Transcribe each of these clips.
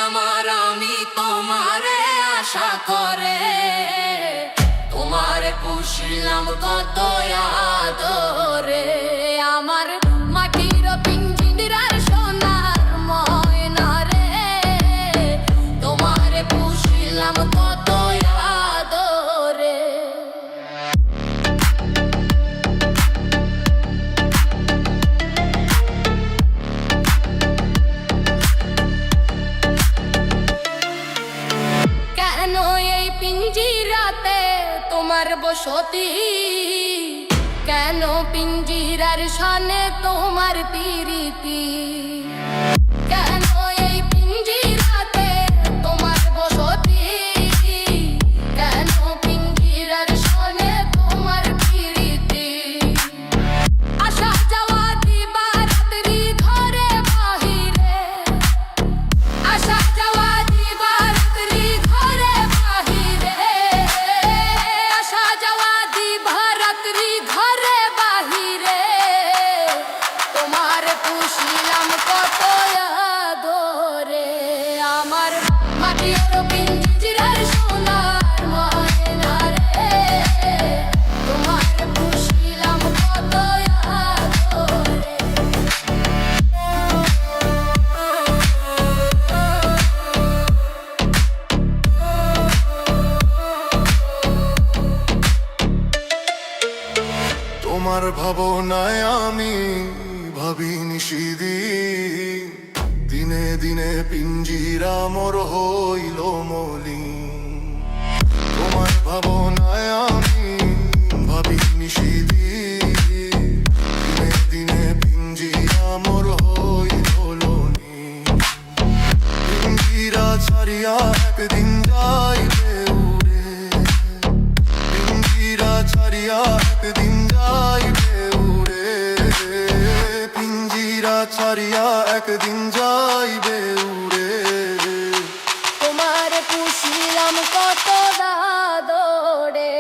আমার আমি তোমারে আশা করে, তোমারে পুষিলাম কত আদরে। আমার মাটির পিঞ্জিরার সোনার ময়না রে, তোমারে পুষিলাম কত আদরে। কেন এই পিঞ্জিরাতে তোমার বসতি, কেন পিঞ্জিরার শানে তোমার প্রীতি, কেন এই পিঞ্জিরাতে তোমার বসতি, কেন পিঞ্জিরার শানে তোমার প্রীতি। আসা যাওয়া দিবা রাত্রি ঘরে বাহিরে, আসা যাওয়া দিবা রাত্রি ঘরে বাহিরে, আসা যাওয়া দিবা রাত্রি ঘরে বাহিরে। তোমার পুষিলাম কত আদরে, আমার মাটির পিঞ্জিরার সোনার ময়না রে, তোমার পুষিলাম কত আদরে। তোমার ভাবনায় আমি ভাবি নিশিদিন, দিনে দিনে পিঞ্জিরা মোর হইল মলিন। তোমার ভাবনায় আমি ভাবি নিশিদিন, দিনে দিনে পিঞ্জিরা মোর হইল মলিন। পিঞ্জিরা ছাড়িয়া একদিন যাইবে উড়ে, পিঞ্জিরা ছাড়িয়া একদিন যাইবে উড়ে, পিঞ্জিরা ছাড়িয়া একদিন যাইবে উড়ে। তোমার পুষিলাম কত আদরে,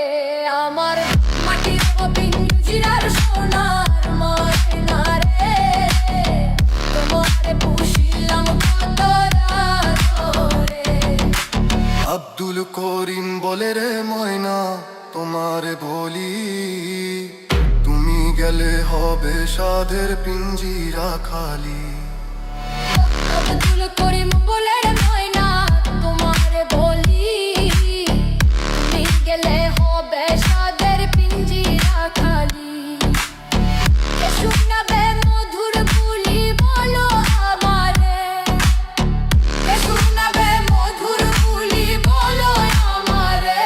আমার মাটির পিঞ্জিরার সোনার ময়না রে, তোমার পুষিলাম কত আদরে। আব্দুল করিম বলে রে ময়না তোমারে বলি, তুমি গেলে হবে সাধের পিঞ্জিরা খালি। আব্দুল করিম বলে রে ময়না তোমারে বলি, তুমি গেলে হবে সাদের পিঞ্জিরা খালি। কে শুনাবে মধুর বুলি বলো আমারে, কে শুনাবে মধুর বুলি বলো আমারে,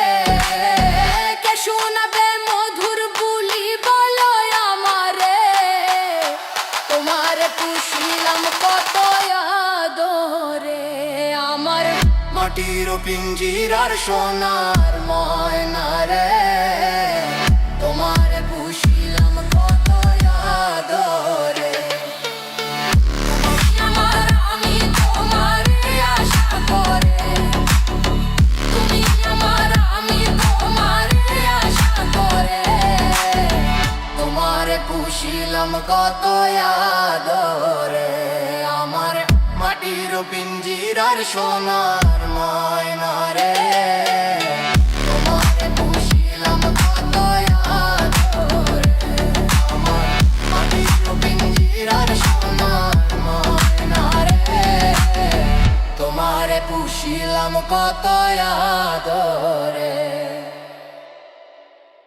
কে শুনাবে মধুর বুলি বলো আমারে। তোমার পুষিলাম কত আদরে, আমার মাটির পিঞ্জিরার সোনার ময়না রে, তোমার পুষিলাম কত আদরে। তুমি আমার আমি তোমারে আশা করে, তুমি আমার আমি তোমারে আশা করে, তোমারে পুষিলাম কত আদরে। আমার মাটির পিঞ্জিরার সোনার ময়না রে, তোমারে পুষিলাম কত আদরে। আমার মাটির পিঞ্জিরার সোনার ময়না রে, তোমারে পুষিলাম কত আদরে।